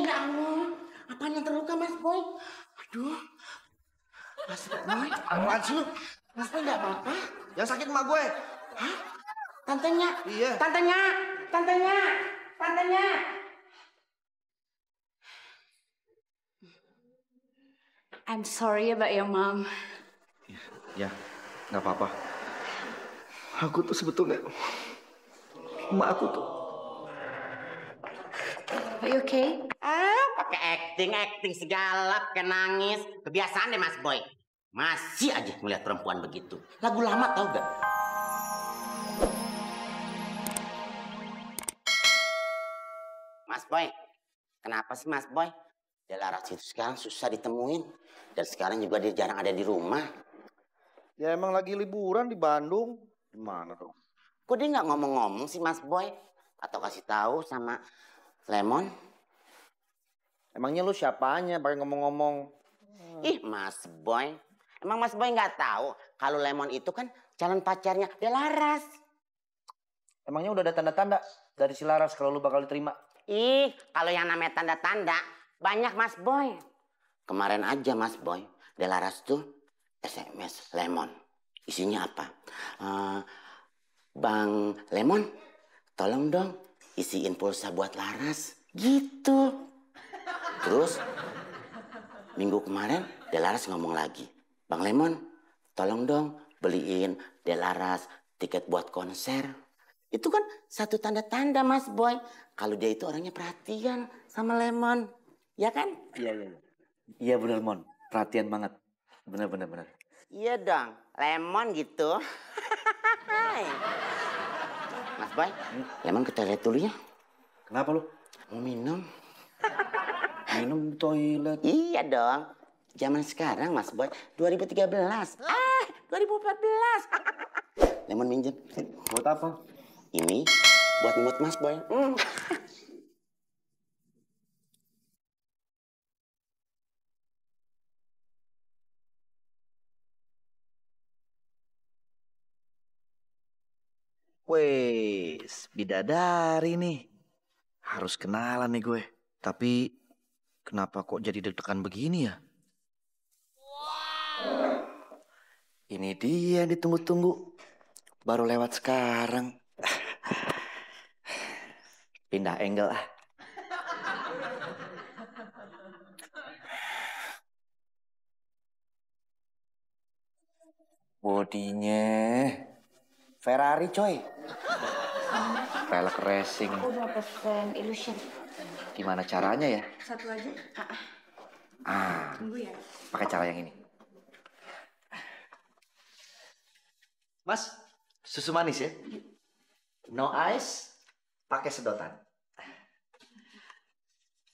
ya Allah. Apaan yang terluka, Mas Boy? Aduh. Mas Boy. Apaan sih lu? Mas Boy nggak apa-apa? Yang sakit emak gue. Hah? Tantenya? Iya. Tantenya. I'm sorry about your mom. Ya, nggak apa-apa. Aku tuh sebetulnya emak aku tuh. Are you okay? Pakai acting segala, pakai nangis. Kebiasaan deh Mas Boy. Masih aja melihat perempuan begitu. Lagu lama tau gak? Mas Boy, kenapa sih Mas Boy? Delaras itu sekarang susah ditemuin. Dan sekarang juga dia jarang ada di rumah. Ya emang lagi liburan di Bandung. Gimana dong? Kok dia nggak ngomong-ngomong sih Mas Boy? Atau kasih tahu sama Lemon? Emangnya lu siapanya pakai ngomong-ngomong? Ih Mas Boy, emang Mas Boy nggak tahu kalau Lemon itu kan calon pacarnya Delaras. Emangnya udah ada tanda-tanda dari si Laras kalau lu bakal diterima? Ih, kalau yang namanya tanda-tanda banyak Mas Boy. Kemarin aja Mas Boy, Delaras tuh SMS Lemon. Isinya apa? Bang Lemon, tolong dong isiin pulsa buat Laras. Gitu. Terus minggu kemarin Delaras ngomong lagi. Bang Lemon, tolong dong beliin Delaras tiket buat konser. Itu kan satu tanda-tanda Mas Boy. Kalau dia itu orangnya perhatian sama Lemon. Ya kan? Iya. Iya bener Mon, perhatian banget. Bener. Iya dong, Lemon gitu. Mas Boy, Lemon ke toilet dulu ya. Kenapa lu? Mau minum. Minum toilet. Iya dong. Zaman sekarang Mas Boy, 2013. 2014. Lemon minjem. Buat apa? Ini buat mood Mas Boy. Wes, bidadari nih. Harus kenalan nih gue. Tapi kenapa kok jadi deg-degan begini ya? Wow. Ini dia yang ditunggu-tunggu. Baru lewat sekarang. Pindah angle ah. Bodinya Ferrari coy. Velg racing. Aku udah pesen Illusion. Gimana caranya ya? Satu aja. Tunggu ya. Pakai cara yang ini. Mas, susu manis ya? No ice, pakai sedotan.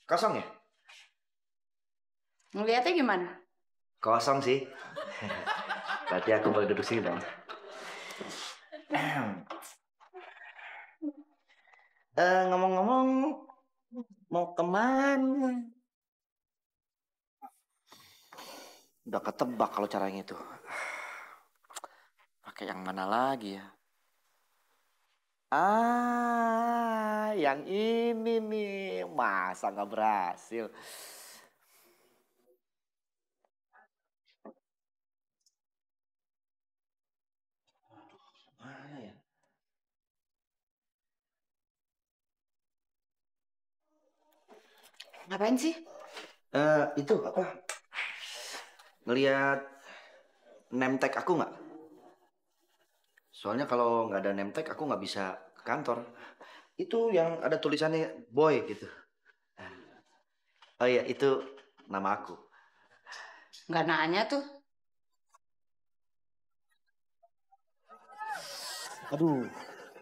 Kosong ya? Ngeliatnya gimana? Kosong sih. Berarti aku boleh duduk sini dong. Ngomong-ngomong, mau kemana? Udah ketebak kalau caranya itu. Pakai yang mana lagi ya? Yang ini nih. Masa nggak berhasil? Mana ya? Ngapain sih? Itu apa? Ngelihat name tag aku nggak? Soalnya kalau nggak ada name tag aku nggak bisa ke kantor. Itu yang ada tulisannya boy gitu. Oh iya, itu nama aku. Nggak nanya tuh. Aduh,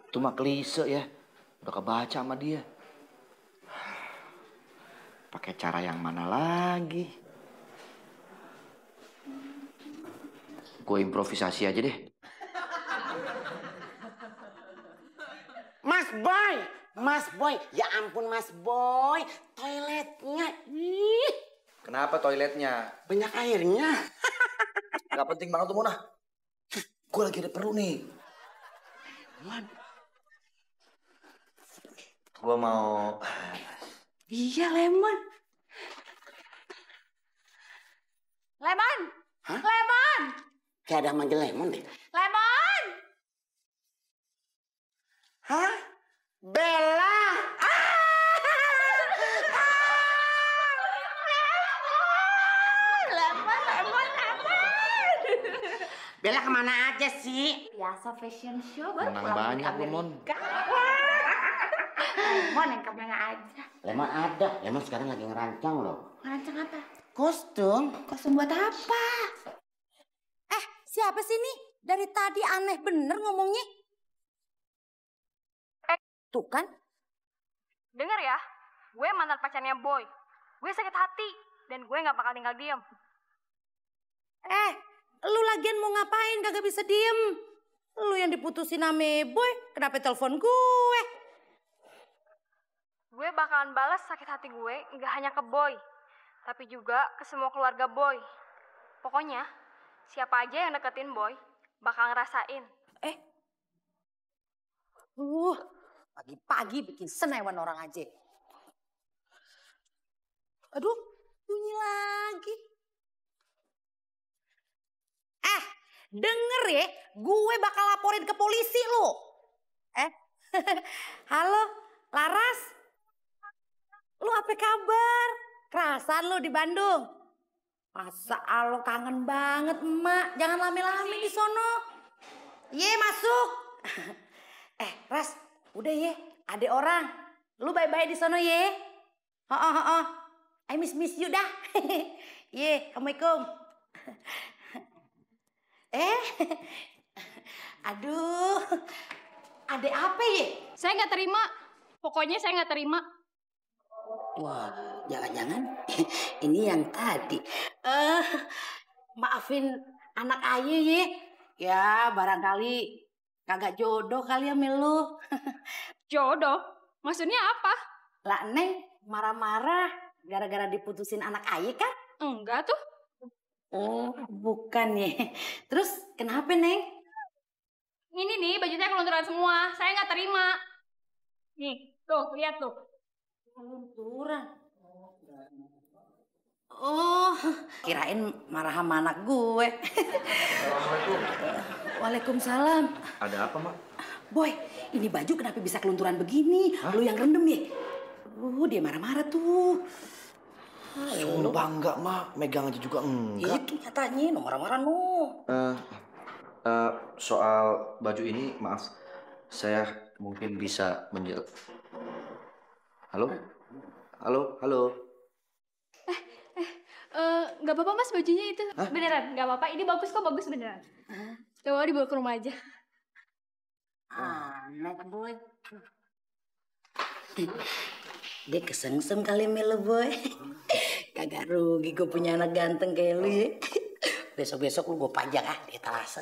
itu mah klise ya. Udah kebaca sama dia. Pakai cara yang mana lagi? Gue improvisasi aja deh. Mas Boy, ya ampun Mas Boy, toiletnya, ih, Kenapa toiletnya? banyak airnya. Gak penting banget tuh Mona. Gue lagi ada perlu nih. Gue mau. Iya, Lemon. Lemon! Hah? Lemon! Kayak ada manggil Lemon deh. Lemon! Hah? Bella! Lemon! Bella kemana aja sih? Biasa fashion show, Menang banyak lu, Mon. Lemon yang kemana aja. Lemon ada. Lemon sekarang lagi ngerancang loh. Ngerancang apa? Kostum. Kostum buat apa? Siapa sih nih? Dari tadi aneh bener ngomongnya. Tuh kan? Dengar ya, gue mantan pacarnya Boy. Gue sakit hati dan gue nggak bakal tinggal diem. Lu lagian mau ngapain kagak bisa diem? Lu yang diputusin sama Boy, kenapa telepon gue? Gue bakalan balas sakit hati gue nggak hanya ke Boy, tapi juga ke semua keluarga Boy. Pokoknya, siapa aja yang deketin Boy bakal ngerasain. Pagi-pagi bikin senewan orang aja. Aduh, bunyi lagi. Denger ya, gue bakal laporin ke polisi lu. Halo, Laras? Lu apa kabar? Kerasan lu di Bandung? Masa lo kangen banget, emak. Jangan lame-lame di sono. Ye, masuk. Ras, udah ye. Ada orang. Lu bye-bye di sono ye. I miss you dah. Ye, Assalamualaikum. Aduh. Ada apa ye? Saya nggak terima. Pokoknya saya nggak terima. Wah, jangan-jangan ini yang tadi. Maafin anak ayah ye. Ya, barangkali kagak jodoh kali ya Milu. Jodoh? Maksudnya apa? Lah Neng marah-marah gara-gara diputusin anak ayah kan? Enggak tuh. Oh, bukan ya. Terus kenapa Neng? Ini nih baju saya kelunturan semua. Saya nggak terima. Nih, tuh lihat tuh. Kelunturan. Oh, kirain marah sama anak gue. Assalamualaikum. Waalaikumsalam. Ada apa, Mak? Boy, ini baju kenapa bisa kelunturan begini? Lu yang rendem ya? Dia marah-marah tuh. Sumpah enggak, Mak. Megang aja juga enggak. Itu nyatanya, marah-marah no. Soal baju ini, maaf. Saya mungkin bisa Halo? Halo? Nggak apa-apa mas bajunya itu. Hah? Beneran, nggak apa-apa. Ini bagus kok, bagus beneran. Coba dibawa ke rumah aja. Anak Boy. Dia kesengsem kali Melo Boy. Kagak rugi gue punya anak ganteng kayak lu ya. Besok-besok lu gue pajang di etalase.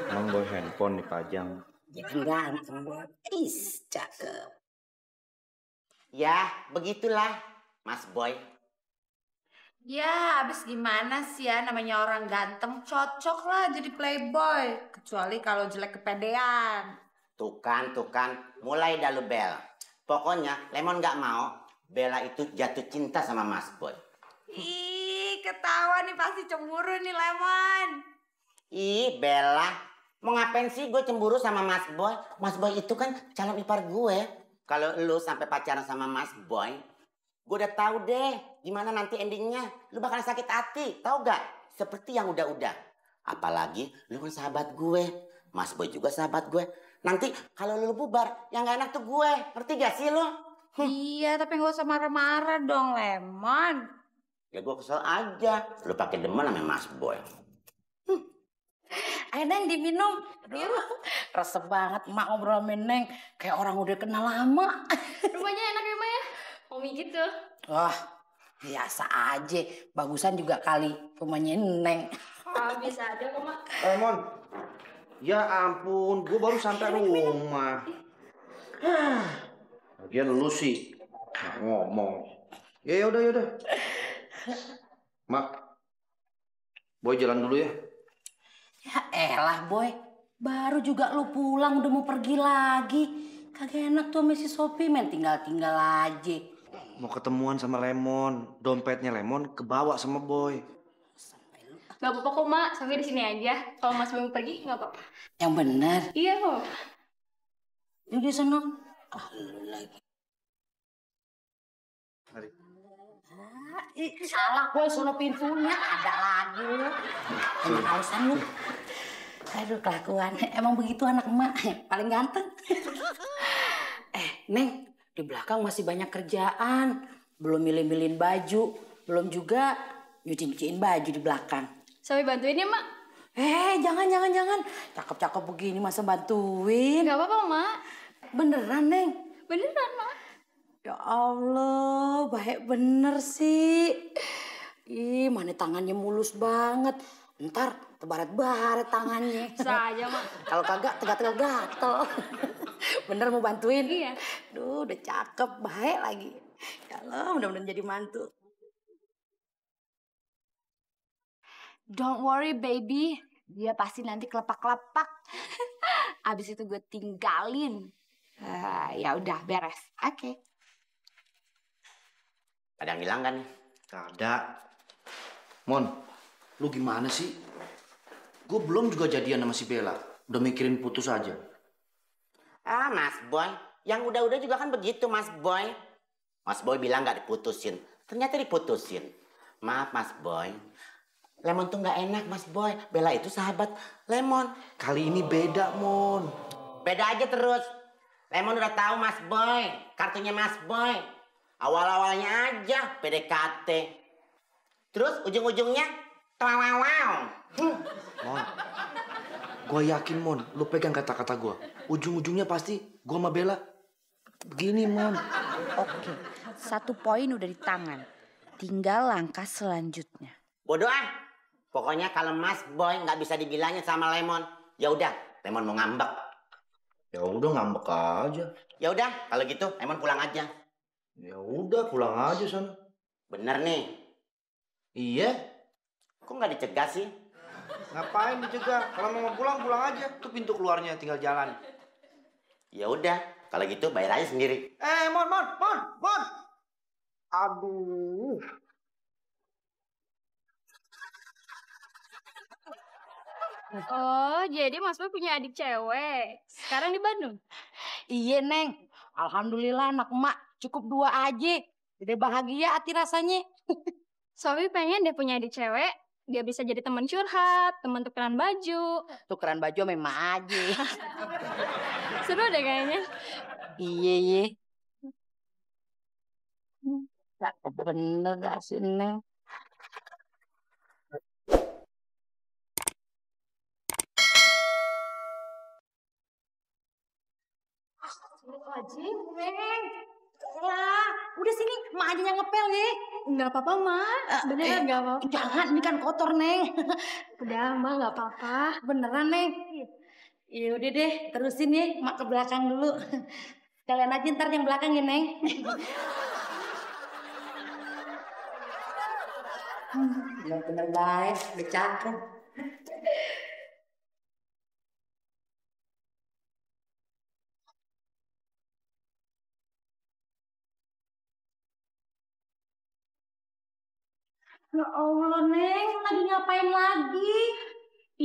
Emang Boy handphone dipajang? Ya kan ganteng Boy. Cakep. Ya, begitulah, Mas Boy. Ya, abis gimana sih ya, namanya orang ganteng cocok lah jadi playboy. Kecuali kalau jelek kepedean. Tuh kan, mulai dah lu Bel. Pokoknya Lemon gak mau Bella itu jatuh cinta sama Mas Boy. Ih, ketawa nih pasti cemburu nih Lemon. Ih, Bella, mau ngapain sih gue cemburu sama Mas Boy? Mas Boy itu kan calon ipar gue. Kalau lu sampai pacaran sama Mas Boy, gue udah tahu deh gimana nanti endingnya. Lu bakal sakit hati, tahu gak? Seperti yang udah-udah. Apalagi lu kan sahabat gue, Mas Boy juga sahabat gue. Nanti kalau lu bubar, yang gak enak tuh gue. Ngerti gak sih lu? Iya, tapi gak usah marah-marah dong Lemon. Ya gue kesel aja. Lu pakai demen sama Mas Boy. Ayo Neng diminum. Resep banget emak ngobrol sama Neng. Kayak orang udah kenal lama. Rumahnya enak ya, Ma ya? Homi gitu. Wah, biasa aja. Bagusan juga kali rumahnya Neng. Bisa aja kok, Ma. Mon. Ya ampun, gue baru sampai rumah. Lagian lu sih nggak ngomong. Ya udah. Mak, Boy jalan dulu ya. Ya elah Boy, baru juga lu pulang udah mau pergi lagi. Kagak enak tuh sama si Sophie, main tinggal-tinggal aja. Mau ketemuan sama Lemon, dompetnya Lemon kebawa sama Boy. Gak apa-apa kok, Mak. Sofi di sini aja. Kalau Mas Boy mau pergi, gak apa-apa. Yang bener. Iya kok. Jadi seneng. Ah, lu lagi. Mari. Salah gue sono pintunya. Ada lagi lu. Emang alasan lu. Aduh kelakuan. Emang begitu anak emak. Paling ganteng. Neng. Di belakang masih banyak kerjaan. Belum milih-milihin baju. Belum juga nyuci-nyuciin baju di belakang. Sofi bantuin ya, Mak. Jangan. Cakep-cakep begini masa bantuin. Gak apa-apa, Mak. Beneran, Neng? Beneran, Mak. Ya Allah, baik bener sih. Ih, mana tangannya mulus banget. Ntar tebaret-baret tangannya. Bisa aja, Mak. Kalau kagak, tegak-tegak gatel. Bener mau bantuin? Iya. Duh, udah cakep, baik lagi. Ya Allah, mudah-mudahan jadi mantu. Don't worry baby, dia pasti nanti kelepak-kelepak. Abis itu gue tinggalin. Ya udah beres. Oke. Ada yang hilang kan? Gak ada. Mon, lu gimana sih? Gue belum juga jadian sama si Bella. Udah mikirin putus aja. Ah, Mas Boy. Yang udah-udah juga kan begitu, Mas Boy. Mas Boy bilang gak diputusin. Ternyata diputusin. Maaf, Mas Boy. Lemon tuh gak enak, Mas Boy. Bella itu sahabat Lemon. Kali ini beda, Mon. Beda aja terus. Lemon udah tahu Mas Boy. Kartunya Mas Boy. Awal-awalnya aja PDKT. Terus ujung-ujungnya wow. Mon, gue yakin, Mon. Lu pegang kata-kata gue. Ujung-ujungnya pasti gue sama Bella. Begini, Mon. Oke, 1 poin udah di tangan. Tinggal langkah selanjutnya. Bodoh ah. Pokoknya kalau Mas Boy nggak bisa dibilangin sama Lemon, ya udah, Lemon mau ngambek. Ya udah ngambek aja. Ya udah, kalau gitu Lemon pulang aja. Ya udah pulang aja sana. Bener nih. Iya. Kok nggak dicegah sih? Ngapain dicegah? Kalau mau pulang aja. Tuh pintu keluarnya tinggal jalan. Ya udah, kalau gitu bayar aja sendiri. Mon. Aduh. Oh, jadi Mas Boy punya adik cewek. Sekarang di Bandung? Iya, Neng. Alhamdulillah anak emak cukup 2 aja. Udah bahagia hati rasanya. Sofi pengen dia punya adik cewek. Dia bisa jadi teman curhat, teman tukeran baju. Tukeran baju sama emak aja. Seru deh kayaknya. Iya. Cakep bener gak sih, Neng? Neng. Lah, udah sini, emak aja yang ngepel ya. Nggak apa-apa, Mak. Beneran nggak apa-apa. Jangan, ini kan kotor, Neng. Udah, Mak, nggak apa-apa. Beneran, Neng. Ya udah deh, terusin ya, emak ke belakang dulu. Kalian aja ntar yang belakang ya, Neng. Bener-bener baik, udah cakep. Ya Allah, Neng, lagi ngapain lagi?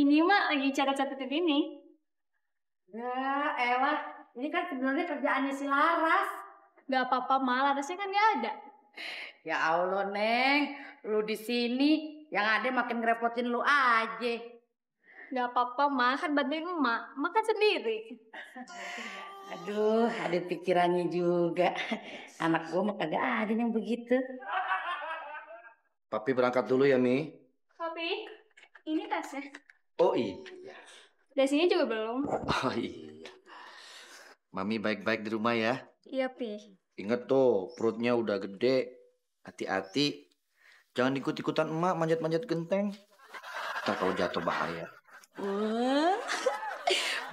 Ini, Mak, lagi catat-catatin ini. Ya, elah, ini kan sebenarnya kerjaannya si Laras. Nggak apa-apa, Mak. Larasnya kan nggak ada. Ya Allah, Neng, lu di sini yang ada makin ngerepotin lu aja. Nggak apa-apa, Mak. Kan bantuin Emak. Makan sendiri. Aduh, ada pikirannya juga. Anak gua mah kagak ada yang begitu. Papi berangkat dulu ya, Mi. Papi, ini tasnya. Oh iya. Dasinya juga belum. Oh iya. Mami baik-baik di rumah ya. Iya, Pi. Ingat tuh, perutnya udah gede. Hati-hati. Jangan ikut-ikutan emak manjat-manjat genteng. Ntar kalau jatuh bahaya. Wah,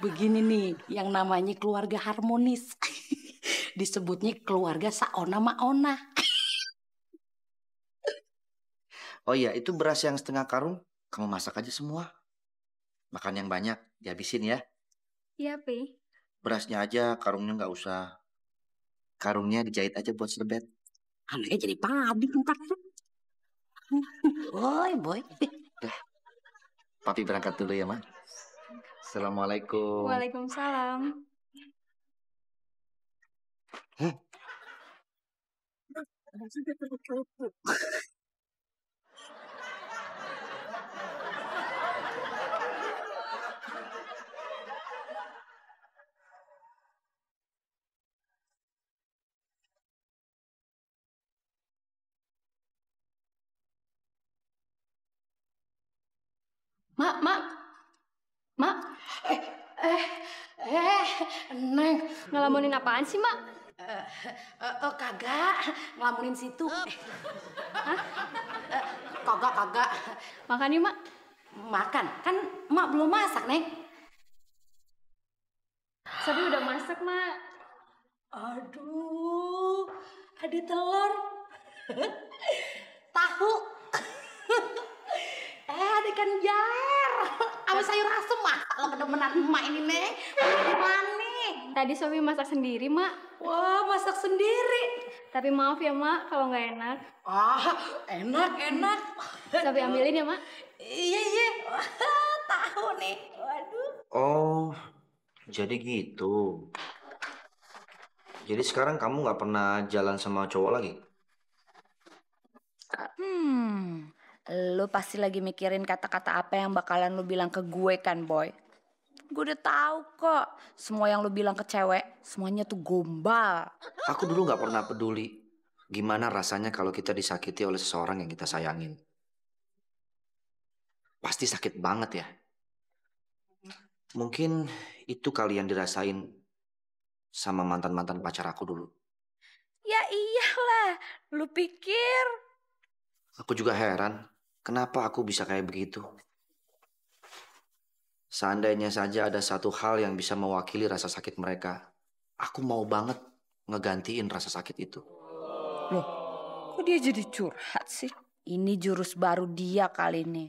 begini nih yang namanya keluarga harmonis. Disebutnya keluarga saona maona. Oh iya, itu beras yang setengah karung. Kamu masak aja semua. Makan yang banyak, dihabisin ya. Iya, Pi. Berasnya aja, karungnya nggak usah. Karungnya dijahit aja buat serbet. Anaknya jadi padi ntar. Boy. Papi berangkat dulu ya, Ma. Assalamualaikum. Waalaikumsalam. Mak, mak, mak. Neng. Ngelamunin apaan sih, Mak? Kagak ngelamunin situ. Kagak. Makan yuk, Mak. Makan, kan mak belum masak, Neng. Sobi udah masak, Mak. Aduh, ada telur. Tahu. Ada ikan jair. Sama sayur asem, Mak. Kalau kedemenan emak ini, Neng. Manis. Tadi Sobi masak sendiri, Mak. Wah, masak sendiri. Tapi maaf ya, Mak, kalau nggak enak. Enak. Sobi ambilin ya, Mak. Iya. Wah, tahu nih. Waduh. Oh, jadi gitu. Jadi sekarang kamu nggak pernah jalan sama cowok lagi? Lu pasti lagi mikirin kata-kata apa yang bakalan lu bilang ke gue kan, Boy? Gue udah tahu kok. Semua yang lu bilang ke cewek, semuanya tuh gombal. Aku dulu nggak pernah peduli gimana rasanya kalau kita disakiti oleh seseorang yang kita sayangin. Pasti sakit banget ya. Mungkin itu kali yang dirasain sama mantan-mantan pacar aku dulu. Ya iyalah, lu pikir? Aku juga heran, kenapa aku bisa kayak begitu. Seandainya saja ada satu hal yang bisa mewakili rasa sakit mereka, aku mau banget ngegantiin rasa sakit itu. Loh, kok dia jadi curhat sih? Ini jurus baru dia kali ini.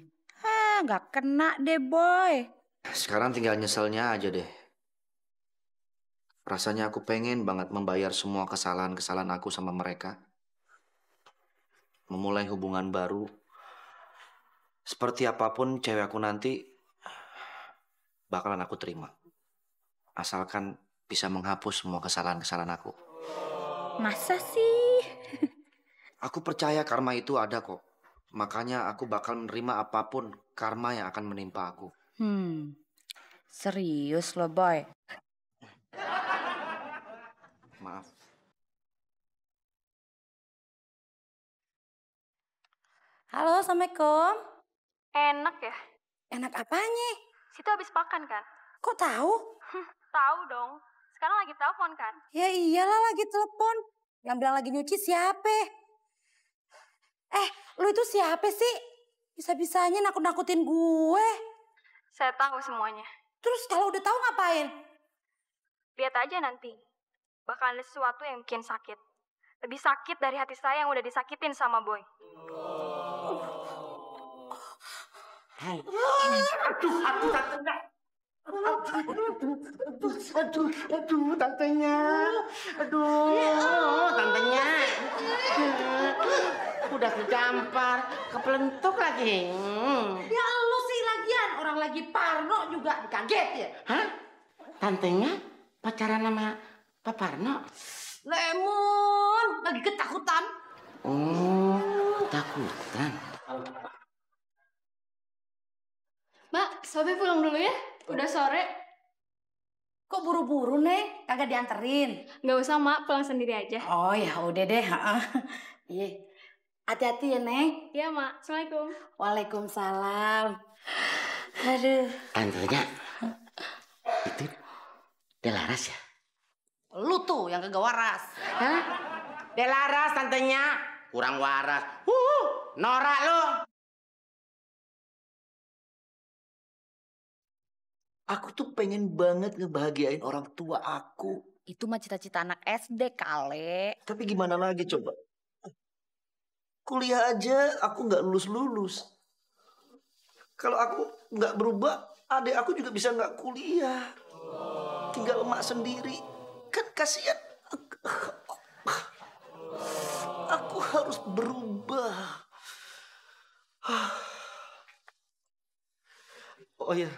Nggak kena deh, Boy. Sekarang tinggal nyeselnya aja deh. Rasanya aku pengen banget membayar semua kesalahan-kesalahan aku sama mereka. Memulai hubungan baru. Seperti apapun cewek aku nanti, bakalan aku terima. Asalkan bisa menghapus semua kesalahan-kesalahan aku. Masa sih? Aku percaya karma itu ada kok. Makanya aku bakal menerima apapun karma yang akan menimpa aku. Serius lo, Boy? Maaf. Halo, Assalamualaikum. Enak ya? Enak apanya? Situ habis makan kan? Kok tahu? Tahu dong. Sekarang lagi telepon kan? Ya iyalah lagi telepon. Yang bilang lagi nyuci siapa? Lu itu siapa sih? Bisa-bisanya nakut-nakutin gue. Saya tahu semuanya. Terus kalau udah tahu ngapain? Lihat aja nanti. Bakal ada sesuatu yang bikin sakit. Lebih sakit dari hati saya yang udah disakitin sama Boy. Aduh, tantenya. Tantenya. Udah kegampar, kepelentuk lagi. Ya lu sih lagian. Orang lagi parno juga dikaget ya. Hah? Tantenya pacaran sama Pak Parno? Lemon, lagi ketakutan. Oh, ketakutan. Mbak, Sobi pulang dulu ya. Udah sore. Kok buru-buru, Neng? Kagak dianterin? Nggak usah, Mak. Pulang sendiri aja. Oh ya udah deh. Iya. Hati-hati ya, Neng. Iya, Mak. Assalamualaikum. Waalaikumsalam. Aduh. Tantenya, itu Delaras ya? Lu tuh yang kagak waras. Hah? Delaras tantenya. Kurang waras. Norak lo. Aku tuh pengen banget ngebahagiain orang tua aku. Itu mah cita-cita anak SD, Kale. Tapi gimana lagi coba? Kuliah aja aku nggak lulus-lulus. Kalau aku nggak berubah, adik aku juga bisa nggak kuliah. Tinggal emak sendiri. Kan kasihan. Aku harus berubah. Oh iya.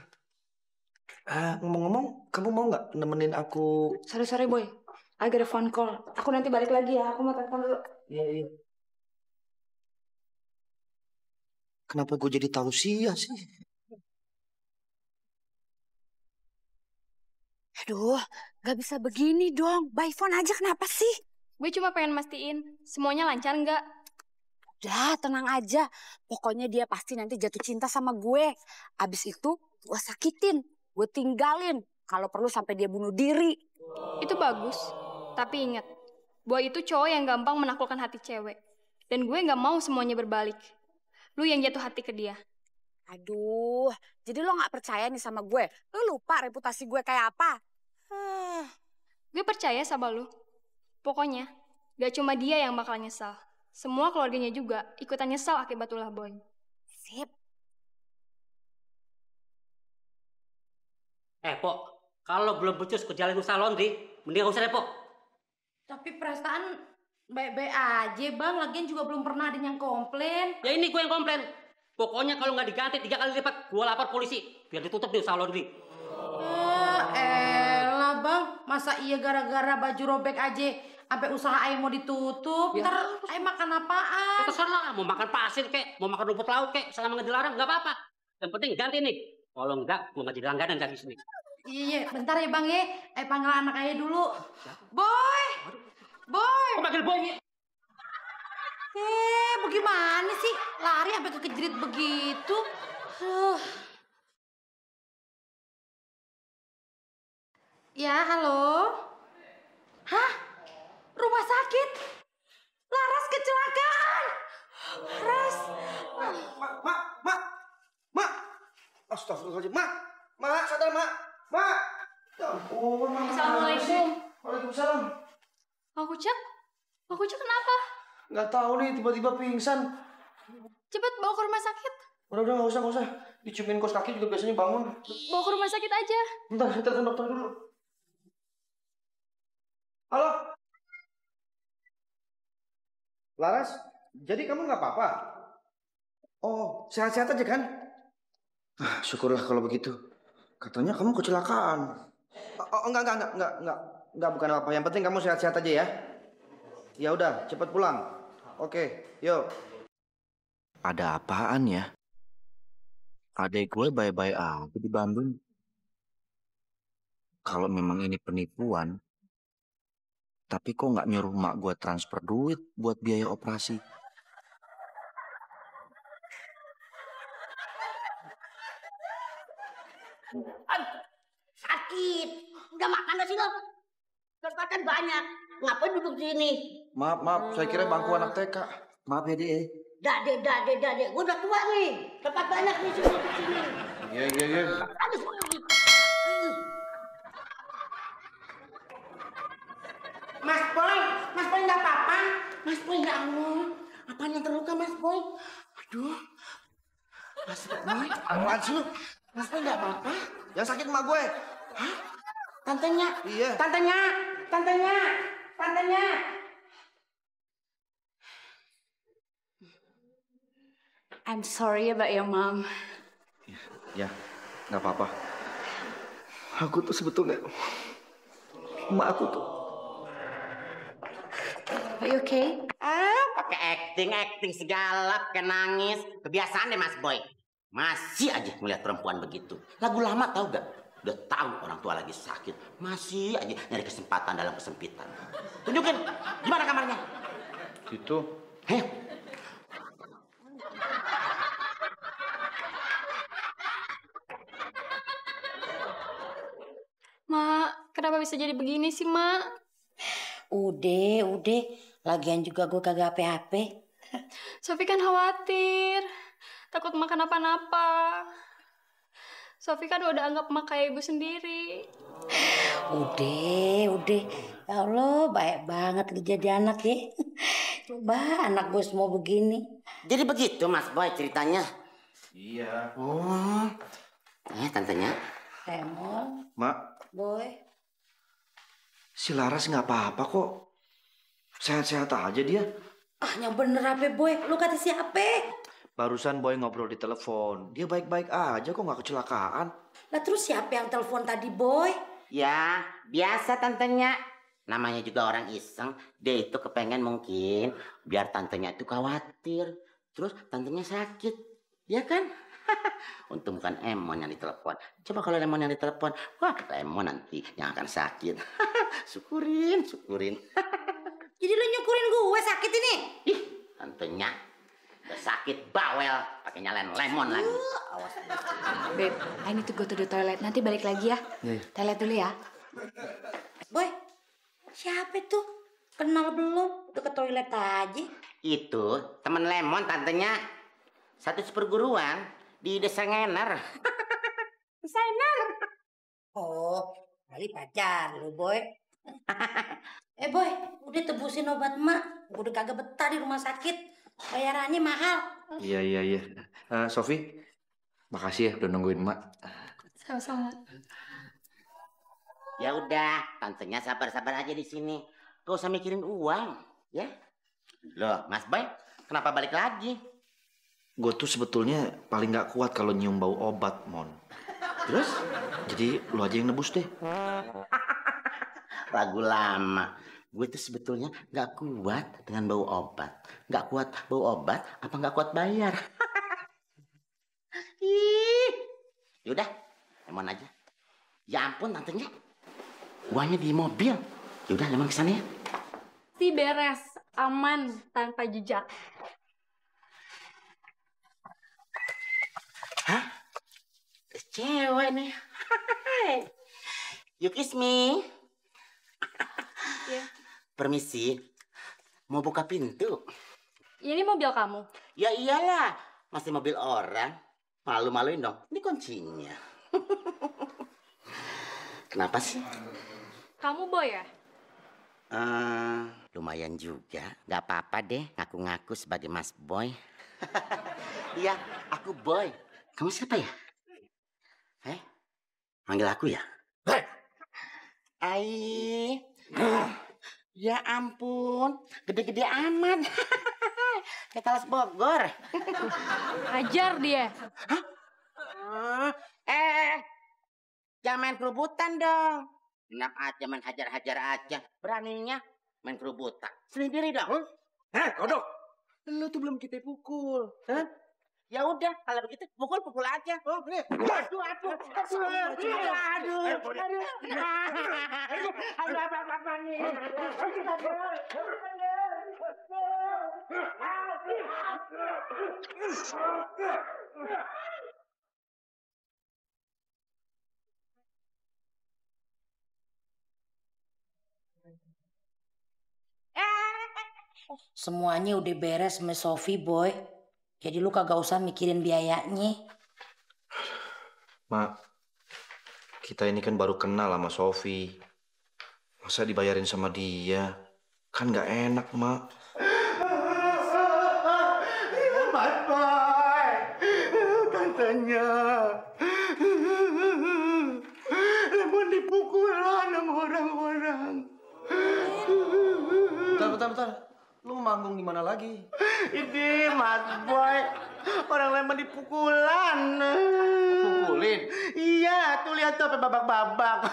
Ngomong-ngomong, kamu mau nggak nemenin aku? Sorry boy, I got a phone call. Aku nanti balik lagi ya, aku mau telepon dulu. Iya. Kenapa gue jadi tausiah sih? Aduh, gak bisa begini dong. By phone aja kenapa sih? Gue cuma pengen mastiin semuanya lancar nggak? Udah, tenang aja. Pokoknya dia pasti nanti jatuh cinta sama gue. Abis itu gue sakitin, gue tinggalin. Kalau perlu sampai dia bunuh diri. Itu bagus, tapi ingat, boy itu cowok yang gampang menaklukkan hati cewek. Dan gue nggak mau semuanya berbalik. Lu yang jatuh hati ke dia. Aduh, jadi lo gak percaya nih sama gue? Lo lupa reputasi gue kayak apa? Gue percaya sama lu. Pokoknya, gak cuma dia yang bakal nyesal. Semua keluarganya juga ikutan nyesal akibat ulah boy. Sip. Pok, kalau belum becus ke jalan usaha laundry, mending gak usah deh, Pok. Tapi perasaan baik-baik aja bang, lagian juga belum pernah ada yang komplain. Ya ini gue yang komplain. Pokoknya kalau nggak diganti 3 kali lipat, gue lapor polisi. Biar ditutup di usaha laundry. Elah bang, masa iya gara-gara baju robek aja sampai usaha Aing mau ditutup? Ya. Ntar Aing makan apaan? Ya terserah, mau makan pasir kek, mau makan rumput laut kek, selama nggak dilarang nggak apa-apa. Yang penting ganti nih. Kalau enggak, gue nggak jadi langganan dari sini. Iya, bentar ya bang ya. Aing panggil anak Aing dulu. Boy! Boy! Kok panggil boy? Bagaimana sih? Lari sampai kejerit begitu. Ya, halo? Hah? Rumah sakit? Laras kecelakaan? Laras? Mak. Astagfirullahaladzim, Mak, sadar, Mak. Ya ampun, Mak. Assalamualaikum. Waalaikumsalam. Aku cek kenapa? Nggak tahu nih, tiba-tiba pingsan. Cepet bawa ke rumah sakit. Udah, nggak usah. Diciumin kos kaki juga biasanya bangun. Bawa ke rumah sakit aja. Bentar, saya telepon dokter dulu. Halo? Laras, jadi kamu nggak apa-apa? Oh, sehat-sehat aja kan? Syukurlah kalau begitu. Katanya kamu kecelakaan. Oh, enggak, bukan apa. Yang penting kamu sehat-sehat aja ya. Ya udah, cepat pulang. Oke, yuk. Ada apaan ya? Adek gue bye-bye aja di Bandung. Kalau memang ini penipuan, tapi kok nggak nyuruh mak gue transfer duit buat biaya operasi? Sakit. Udah makan gak sih lo? Makan banyak. Ngapain duduk sini? Maaf, saya kira bangku anak TK. Maaf ya, Dek. Dade. Gue udah tua nih. Tempat banyak nih sini. Iya. Aduh. Mas Boy nggak apa-apa? Mas Boy ya Allah, apaan yang terluka Mas Boy? Aduh, Mas Boy, Apaan sih lu? Mas Boy nggak apa-apa? Yang sakit emak gue. Hah? Tantenya? Iya. Tantenya. I'm sorry about your mom. Ya, nggak apa-apa. Aku tuh sebetulnya, emak aku tuh. Are you okay? Pakai acting segala, pakai nangis. Kebiasaan deh Mas Boy. Masih aja melihat perempuan begitu. Lagu lama tahu gak? Udah tahu orang tua lagi sakit. Masih aja nyari kesempatan dalam kesempitan. Tunjukin, gimana kamarnya? Gitu. Heh. Mak, kenapa bisa jadi begini sih, Mak? Udah. Lagian juga gue kagak apa-apa. Sofi kan khawatir. Takut makan apa-apa. Sofi kan udah anggap Mak kayak ibu sendiri. Udah. Ya Allah, baik banget lu jadi anak ya. Coba anak gue semua begini. Jadi begitu Mas Boy ceritanya. Iya. Oh. Tantenya. Emol, Mak, Boy. si Laras nggak apa-apa kok. Sehat-sehat aja dia. Yang bener apa Boy? Lu kata siapa? Barusan Boy ngobrol di telepon. Dia baik-baik aja kok nggak kecelakaan. Lah terus siapa yang telepon tadi, Boy? Ya, biasa tantenya. Namanya juga orang iseng. Dia itu kepengen mungkin biar tantenya itu khawatir. Terus tantenya sakit. Ya kan? Untung bukan Emon yang ditelepon. Coba kalau Emon yang ditelepon, wah Emon nanti yang akan sakit. Syukurin. Jadi lu nyukurin gue sakit ini? Ih, tantenya udah sakit bawel, pakai nyalain lemon lagi. Awas. Beb, I need to go to the toilet. Nanti balik lagi ya. Toilet dulu ya. Boy, siapa itu? Kenal belum? Udah ke toilet aja. Itu teman lemon tantenya. Satu seperguruan di desa Ngener. Oh, kali pacar lu, Boy. Boy, udah tebusin obat emak. Udah kagak betah di rumah sakit. Bayarannya mahal. Iya. Sofi, makasih ya udah nungguin Mak. Sama-sama. Ya udah, tantenya sabar-sabar aja di sini. Gak usah mikirin uang, ya. Loh, Mas Boy, kenapa balik lagi? Gue tuh sebetulnya paling nggak kuat kalau nyium bau obat, Mon. Terus? Jadi lu aja yang nebus deh. Ragu lama. Gue tuh sebetulnya gak kuat dengan bau obat. Gak kuat bau obat, apa gak kuat bayar? Ih. Yaudah, Lemon aja. Ya ampun tantenya. Uangnya di mobil. Yaudah, Lemon kesana ya. Si beres, aman, tanpa jejak. Hah? Cewek nih. You kiss me. Iya. Permisi. Mau buka pintu? Ini mobil kamu? Ya iyalah. Masih mobil orang. Malu-maluin dong. Ini kuncinya. Kenapa sih? Kamu Boy ya? Lumayan juga. Gak apa-apa deh ngaku-ngaku sebagai Mas Boy. Iya, aku Boy. Kamu siapa ya? Manggil aku ya? Ai. Ya ampun, gede-gede amat. Kayak talas Bogor. Ajar dia. Jangan main kerubutan dong. Enak aja main hajar-hajar aja. Beraninya main kerubutan. Sendiri dong. Kodok. Lu tuh belum kita pukul. Ya udah, kalau begitu pukul aja. Oh, nih. Aduh. Apa nih? Semuanya udah beres sama Sofi, Boy. Jadi lu kagak usah mikirin biayanya. Mak, kita ini kan baru kenal sama Sofi. Masa dibayarin sama dia? Kan nggak enak, Mak. Mas Boy, katanya Lemon dipukul sama orang-orang. Bentar. Lu manggung di mana lagi? Ini Mas Boy, orang Lemon dipukulan. Pukulin? Iya, tuh lihat tuh sampai babak-babak.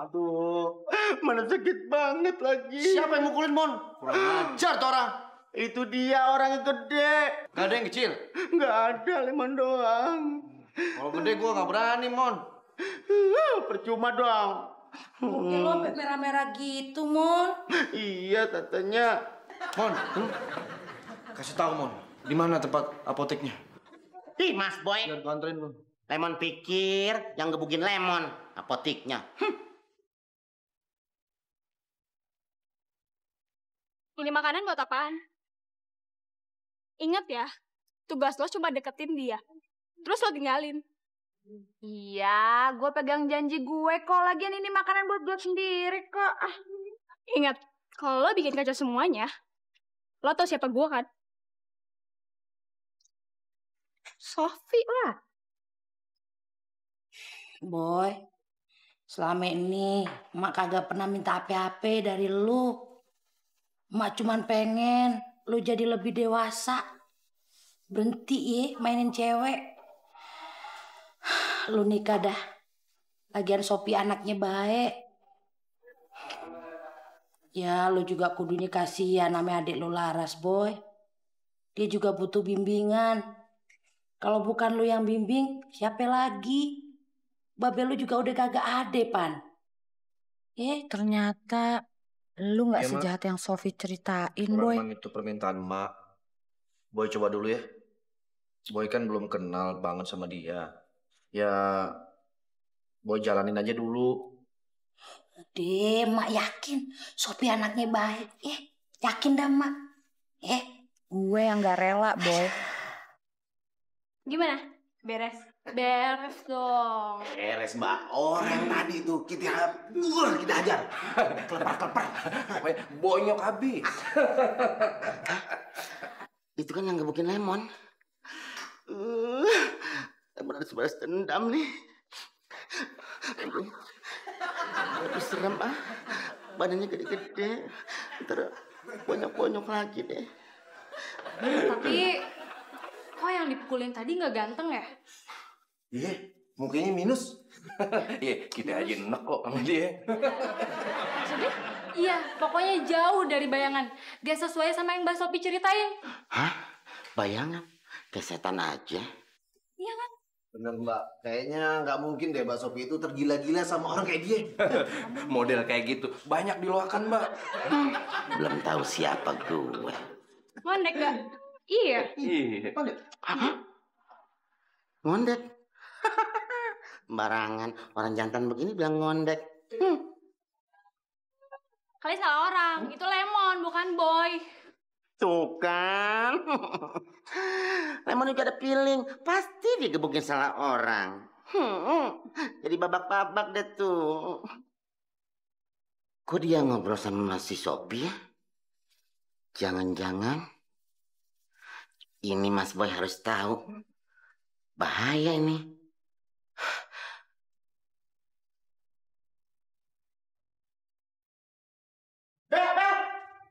Aduh, mana sakit banget lagi. Siapa yang mukulin, Mon? Kurang ajar tuh orang. Itu dia orang gede. Gak ada yang kecil? Nggak ada, Lemon doang. Kalau gede gua nggak berani, Mon. Percuma dong. Ya lo sampai merah-merah gitu, Mon. Iya, tatanya. Mon, kasih tahu Mon, di mana tempat apoteknya? Ih, Mas Boy. Jangan kantorin, Mon. Lemon pikir yang gebugin Lemon apotiknya. Ini makanan buat apaan? Ingat ya, tugas lo cuma deketin dia. Terus lo tinggalin. Iya, gue pegang janji gue kok. Lagian ini makanan buat gue sendiri kok. Ingat, kalau lo bikin kacau semuanya, lo tau siapa gue kan? Sofi lah. Boy, selama ini Mak kagak pernah minta apa-apa dari lu. Mak cuman pengen lu jadi lebih dewasa. Berhenti ya mainin cewek. Lu nikah dah. Lagian Sophie anaknya baik. Ya lu juga kudunya kasihan namanya adik lu Laras, Boy. Dia juga butuh bimbingan. Kalau bukan lu yang bimbing, siapa lagi? Babe lu juga udah kagak ade, Pan. Ternyata lu nggak Iya, Mak. sejahat yang Sophie ceritain, Kalau Boy. emang itu permintaan Mak, Boy coba dulu ya. Boy kan belum kenal banget sama dia. Ya, Boy jalanin aja dulu. Deh, Mak yakin Sophie anaknya baik. Yakin dah, Mak. Gue yang nggak rela, Boy. Gimana? Beres? Beres dong. Beres mbak, orang tadi tuh kita hajar. Kelepar. Bonyok habis. Itu kan yang gebukin Lemon. Lemon harus balas dendam nih. Aduh, serem ah. Badannya gede-gede. Ntar bonyok-bonyok lagi deh. Tapi kok yang dipukulin tadi nggak ganteng ya? Iya, mukanya minus. Iya, kita aja enak kok sama dia. Maksudnya? Iya, pokoknya jauh dari bayangan. Gak sesuai sama yang Mbak Sophie ceritain. Hah? Bayangan? Kayak setan aja. Iya kan? Bener mbak, kayaknya nggak mungkin deh Mbak Sophie itu tergila-gila sama orang kayak dia. Model kayak gitu banyak di loakan, Mbak. Belum tahu siapa gue. Ngondek gak? Iya. Iya. Ngondek. Barangan. Orang jantan begini bilang ngondek. Kali salah orang. Itu Lemon, bukan Boy. Tuh kan. Lemon juga ada feeling. Pasti digebukin salah orang. Jadi babak-babak deh tuh. Kok dia ngobrol sama si Sophie ya? Jangan-jangan ini Mas Boy harus tahu. Bahaya ini.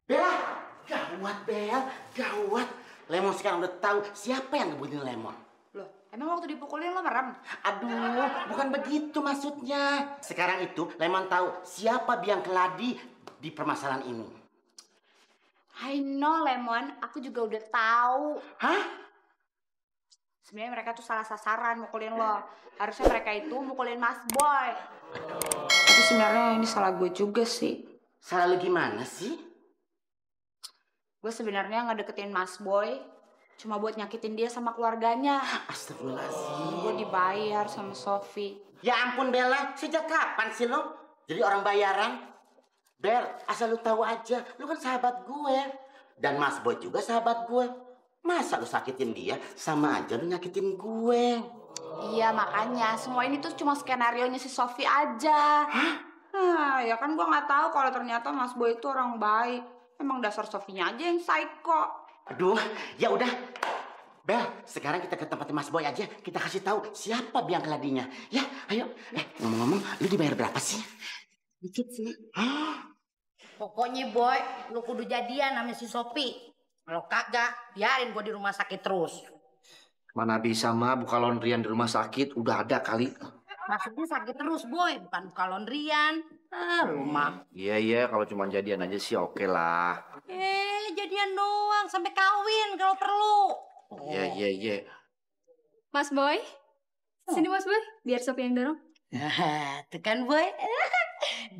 Bella! Gawat, Bel. Gawat. Lemon sekarang udah tahu siapa yang ngebunuh Lemon. Loh, emang waktu dipukulin lo merem? Aduh, bukan begitu maksudnya. Sekarang itu Lemon tahu siapa biang keladi di permasalahan ini. I know, Lemon. Aku juga udah tahu. Hah? Sebenarnya mereka tuh salah sasaran mukulin lo. Harusnya mereka itu mukulin Mas Boy. Tapi sebenarnya ini salah gue juga sih. Salah lu gimana sih? Gue sebenarnya nggak deketin Mas Boy cuma buat nyakitin dia sama keluarganya. Astagfirullahaladzim. Gue dibayar sama Sophie. Ya ampun Bella, sejak kapan sih lo jadi orang bayaran? Bel, asal lu tahu aja, lu kan sahabat gue. Dan Mas Boy juga sahabat gue. Masa lu sakitin dia, sama aja lu nyakitin gue. Iya, makanya semua ini tuh cuma skenarionya si Sophie aja. Hah? Nah, ya kan gue nggak tahu kalau ternyata Mas Boy itu orang baik. Emang dasar Sophie-nya aja yang psycho. Aduh, ya udah. Bel, sekarang kita ke tempatnya Mas Boy aja. Kita kasih tahu siapa biang keladinya. Ya, ayo. Ngomong-ngomong, lu dibayar berapa sih? Dikit sih. Pokoknya Boy, lu kudu jadian sama si Sophie. Kalau kagak, biarin gue di rumah sakit terus. Mana bisa, Ma, buka laundryan di rumah sakit udah ada kali. Maksudnya sakit terus, Boy, bukan buka laundryan. Rumah. Iya, kalau cuma jadian aja sih oke lah. Jadian doang sampai kawin kalau perlu. Iya. Mas Boy? Sini Mas Boy, biar Sophie yang dorong. Tuh kan, Boy.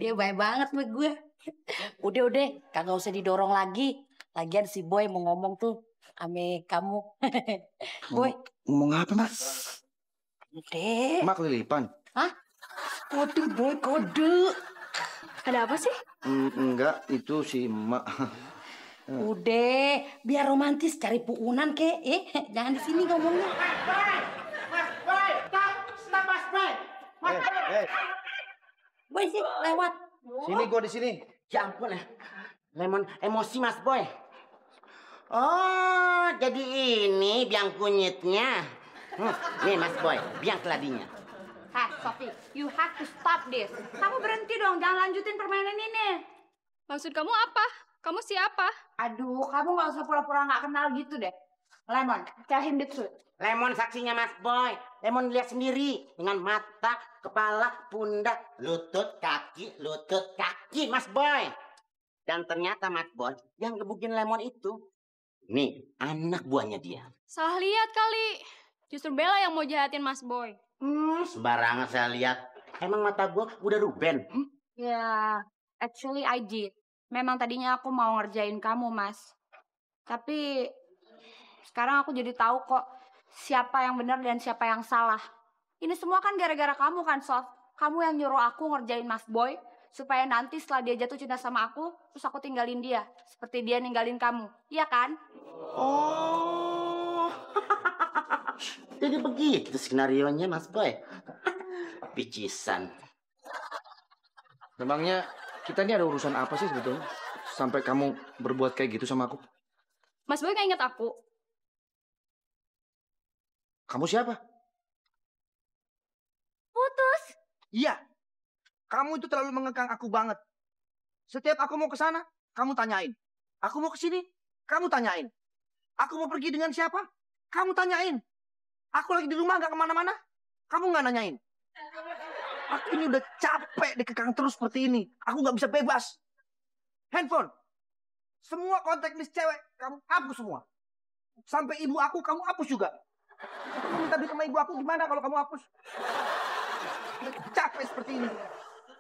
Dia baik banget sama gue. Udah, kagak usah didorong lagi. Lagian si Boy mau ngomong tuh ame kamu. Boy. Ngomong apa, Mak? Udah. Mak kelilipan. Hah? Kode, Boy, kode. Ada apa sih? Enggak, itu si Mak. Udah, biar romantis cari puunan kek. Jangan di sini ngomongnya. Mas Boy, stop Mas Boy. Boy sih lewat. Sini, gua di sini. Ya ampun ya. Lemon emosi Mas Boy. Oh, jadi ini biang kunyitnya. Nih Mas Boy, biang keladinya. Sophie, you have to stop this. Kamu berhenti dong, jangan lanjutin permainan ini. Maksud kamu apa? Kamu siapa? Aduh, kamu nggak usah pura-pura nggak kenal gitu deh. Lemon, tell him the truth. Lemon saksinya Mas Boy. Lemon lihat sendiri dengan mata, kepala, pundak, lutut, kaki, Mas Boy. Dan ternyata Mas Boy yang gebukin Lemon itu, nih anak buahnya dia. Salah lihat kali. Justru Bella yang mau jahatin Mas Boy. Sembarangan saya lihat. Emang mata gua udah Ruben? Ya, actually I did. Memang tadinya aku mau ngerjain kamu, Mas. Tapi sekarang aku jadi tahu kok siapa yang benar dan siapa yang salah. Ini semua kan gara-gara kamu kan, Sof. Kamu yang nyuruh aku ngerjain Mas Boy supaya nanti setelah dia jatuh cinta sama aku, terus aku tinggalin dia. Seperti dia ninggalin kamu. Iya kan? Oh. Jadi begitu skenarionya Mas Boy. Picisan. Memangnya kita ini ada urusan apa sih sebetulnya? Sampai kamu berbuat kayak gitu sama aku? Mas Boy gak inget aku. Kamu siapa? Putus. Iya. Kamu itu terlalu mengekang aku banget. Setiap aku mau ke sana, kamu tanyain. Aku mau ke sini, kamu tanyain. Aku mau pergi dengan siapa? Kamu tanyain. Aku lagi di rumah nggak kemana-mana, kamu nggak nanyain. Aku ini udah capek dikekang terus seperti ini. Aku nggak bisa bebas. Handphone, semua kontak list cewek kamu hapus semua. Sampai ibu aku kamu hapus juga. Aku minta duit sama ibu aku gimana kalau kamu hapus? Udah capek seperti ini.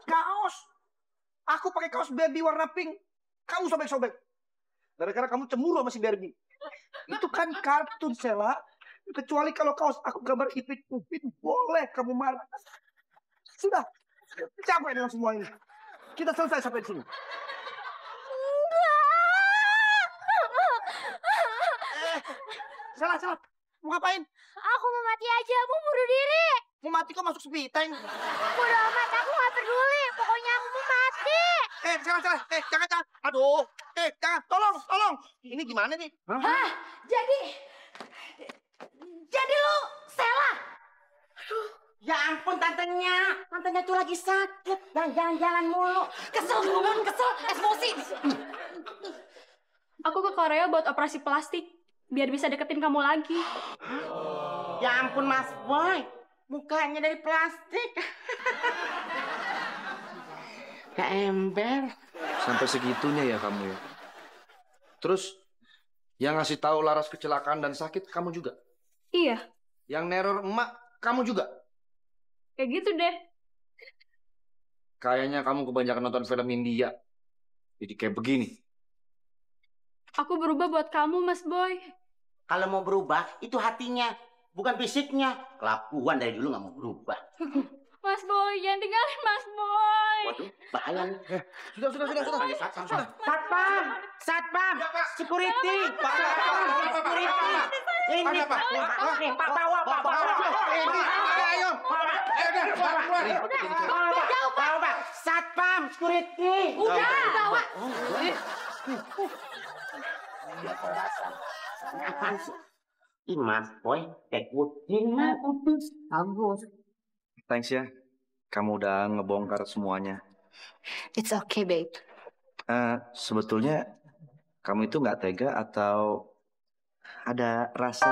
Kaos, aku pakai kaos Barbie warna pink. Kamu sobek-sobek. Gara-gara kamu cemburu sama si Barbie. Itu kan kartun, Sela. Kecuali kalau kaos aku gambar Ipin Upin, boleh kamu marah. Sudah, capek dengan semua ini. Kita selesai sampai di sini. Salah. Mau ngapain? Aku mau mati aja, mau bunuh diri. Mau mati kok masuk sepiteng? Bodo amat, aku gak peduli. Pokoknya aku mau mati. Jangan. Jangan. Aduh. Jangan. Tolong. Ini gimana nih? Hah? Jadi lu Sela? Ya ampun tantenya tuh lagi sakit dan jalan-jalan mulu. Kesel, emosi. Aku ke Korea buat operasi plastik. Biar bisa deketin kamu lagi. Ya ampun Mas Boy, mukanya dari plastik. Kayak ember. Sampai segitunya ya kamu ya. Terus yang ngasih tahu Laras kecelakaan dan sakit kamu juga? Iya, Yang neror emak kamu juga? kayak gitu deh. Kayaknya kamu kebanyakan nonton film India. Jadi kayak begini. Aku berubah buat kamu, Mas Boy. Kalau mau berubah itu hatinya, bukan fisiknya. Kelakuan dari dulu nggak mau berubah. Mas Boy, jangan tinggalin Mas Boy. Waduh, bahaya nih. Sudah. Satpam, security, security. Ini Pak, bawa. Ayo. Bawa, Pak. Satpam, security. Udah, bawa. Apaan sih? Ih, Mas Boy, kayak kucing mah. Bagus. Thanks ya. Kamu udah ngebongkar semuanya. It's okay, babe. Sebetulnya kamu itu nggak tega atau ada rasa